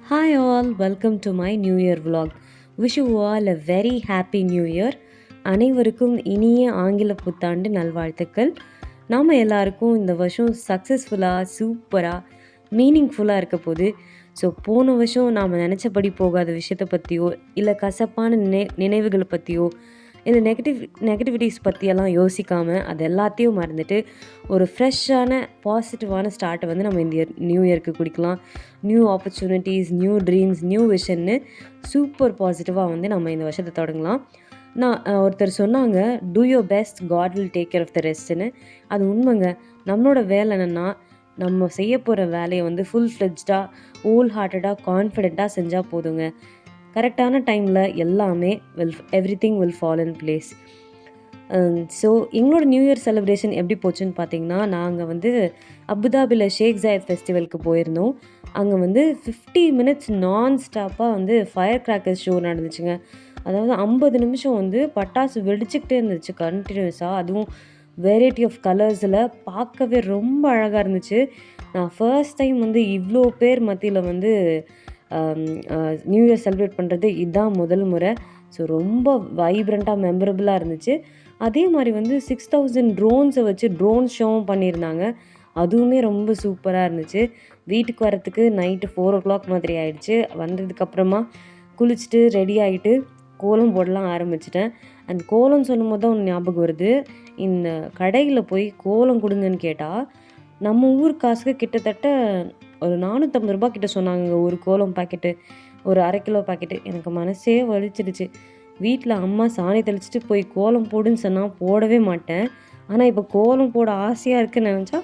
Hi all, welcome to my New Year vlog. Wish you all a very happy New Year. அனைவருக்கும் இனிய ஆங்கில புத்தாண்டு நல்வாழ்த்துக்கள். நாம் எல்லாருக்கும் இந்த வருஷம் சக்ஸஸ்ஃபுல்லாக சூப்பராக மீனிங்ஃபுல்லாக இருக்க போகுது. ஸோ போன வருஷம் நாம் நினச்சபடி போகாத விஷயத்தை பற்றியோ இல்லை கசப்பான நினைவுகளை பற்றியோ இல்லை நெகட்டிவிட்டிஸ் பற்றியெல்லாம் யோசிக்காமல் அது எல்லாத்தையும் மறந்துட்டு ஒரு ஃப்ரெஷ்ஷான பாசிட்டிவான ஸ்டார்ட்டை வந்து நம்ம இந்த நியூ இயருக்கு குடிக்கலாம். New opportunities, new dreams, new விஷன்னு சூப்பர் பாசிட்டிவாக வந்து நம்ம இந்த வருஷத்தை தொடங்கலாம். நான் ஒருத்தர் சொன்னாங்க, do your best, God will take care of the ரெஸ்ட்டுன்னு. அது உண்மைங்க. நம்மளோட வேலை என்னென்னா, நம்ம செய்ய போகிற வேலையை வந்து ஃபுல் ஃப்ளெஜ்டாக, ஹோல் ஹார்ட்டடாக, கான்ஃபிடெண்ட்டாக செஞ்சால் போதுங்க. கரெக்டான டைமில் எல்லாமே everything will fall in place. So எங்களோட நியூ இயர் செலிப்ரேஷன் எப்படி போச்சுன்னு பார்த்தீங்கன்னா, நாங்கள் வந்து அபுதாபியில் ஷேக் ஜாயத் ஃபெஸ்டிவலுக்கு போயிருந்தோம். அங்கே வந்து 50 மினிட்ஸ் நான் ஸ்டாப்பாக வந்து ஃபயர் கிராக்கர்ஸ் ஷோ நடந்துச்சுங்க. அதாவது 50 நிமிஷம் வந்து பட்டாசு வெடிச்சுக்கிட்டே இருந்துச்சு கண்டினியூஸாக. அதுவும் வெரைட்டி ஆஃப் கலர்ஸில் பார்க்கவே ரொம்ப அழகாக இருந்துச்சு. நான் ஃபர்ஸ்ட் டைம் வந்து இவ்வளோ பேர் மத்தியில் வந்து நியூ இயர் செலிப்ரேட் பண்ணுறது இதுதான் முதல் முறை. ஸோ ரொம்ப வைப்ரண்ட்டாக மெமரபுளாக இருந்துச்சு. அதே மாதிரி வந்து 6000 ட்ரோன்ஸை வச்சு ட்ரோன் ஷோவும் பண்ணியிருந்தாங்க. அதுவுமே ரொம்ப சூப்பராக இருந்துச்சு. வீட்டுக்கு வரத்துக்கு நைட்டு 4 o'clock மாதிரி ஆயிடுச்சு. வந்ததுக்கப்புறமா குளிச்சுட்டு ரெடி ஆகிட்டு கோலம் போடலாம் ஆரம்பிச்சிட்டேன். அந்த கோலம் சொல்லும்போது தான் ஒன்று ஞாபகம் வருது. இந்த கடையில் போய் கோலம் கொடுங்கன்னு கேட்டால் நம்ம ஊர் காசுக்கு கிட்டத்தட்ட ஒரு 450 ரூபா கிட்ட சொன்னாங்க ஒரு கோலம் பாக்கெட்டு, ஒரு 1/2 கிலோ பாக்கெட்டு. எனக்கு மனசே வலிச்சிடுச்சு. வீட்டில் அம்மா சாணி தெளிச்சிட்டு போய் கோலம் போடுன்னு சொன்னால் போடவே மாட்டேன். ஆனால் இப்போ கோலம் போட ஆசையாக இருக்குன்னு நினச்சா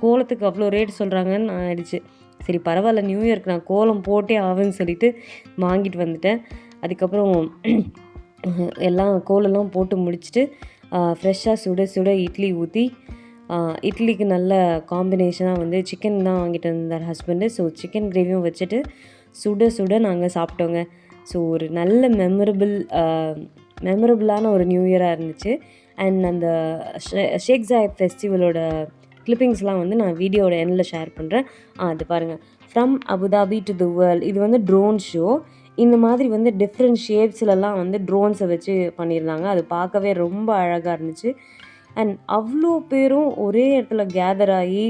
கோலத்துக்கு அவ்வளோ ரேட் சொல்கிறாங்கன்னு ஆயிடுச்சு. சரி பரவாயில்ல, நியூ இயர்க்கு நான் கோலம் போட்டே ஆவேன்னு சொல்லிட்டு வாங்கிட்டு வந்துட்டேன். அதுக்கப்புறம் எல்லாம் கோலெல்லாம் போட்டு முடிச்சுட்டு ஃப்ரெஷ்ஷாக சுட சுட இட்லி ஊற்றி, இட்லிக்கு நல்ல காம்பினேஷனாக வந்து சிக்கன் தான் வாங்கிட்டு வந்தார் ஹஸ்பண்டு. ஸோ சிக்கன் கிரேவியும் வச்சுட்டு சுட சுட நாங்கள் சாப்பிட்டோங்க. ஸோ ஒரு நல்ல மெமரபுளான ஒரு நியூ இயராக இருந்துச்சு. அண்ட் அந்த ஷேக் ஜாயத் ஃபெஸ்டிவலோட கிளிப்பிங்ஸ்லாம் வந்து நான் வீடியோட எண்டில் ஷேர் பண்ணுறேன். அது பாருங்கள். From Abu Dhabi to the world. இது வந்து ட்ரோன் ஷோ. இந்த மாதிரி வந்து டிஃப்ரெண்ட் ஷேப்ஸ்லலாம் வந்து ட்ரோன்ஸை வச்சு பண்ணியிருந்தாங்க. அது பார்க்கவே ரொம்ப அழகாக இருந்துச்சு. அண்ட் அவ்வளோ பேரும் ஒரே இடத்துல கேதர் ஆகி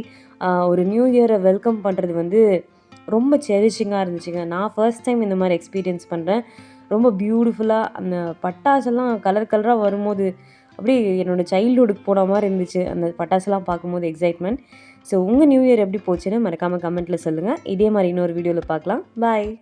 ஒரு நியூ இயரை வெல்கம் பண்ணுறது வந்து ரொம்ப செரிஷிங்காக இருந்துச்சுங்க. நான் ஃபர்ஸ்ட் டைம் இந்த மாதிரி எக்ஸ்பீரியன்ஸ் பண்ணுறேன். ரொம்ப பியூட்டிஃபுல்லாக அந்த பட்டாசெல்லாம் கலர் கலராக வரும்போது அப்படியே என்னோடய சைல்டுஹுட்டுக்கு போன மாதிரி இருந்துச்சு அந்த பட்டாசுலாம் பார்க்கும்போது எக்ஸைட்மெண்ட். ஸோ உங்கள் நியூ இயர் எப்படி போச்சுன்னு மறக்காமல் கமெண்ட்டில் சொல்லுங்கள். இதே மாதிரி இன்னொரு வீடியோவில் பார்க்கலாம். பாய்.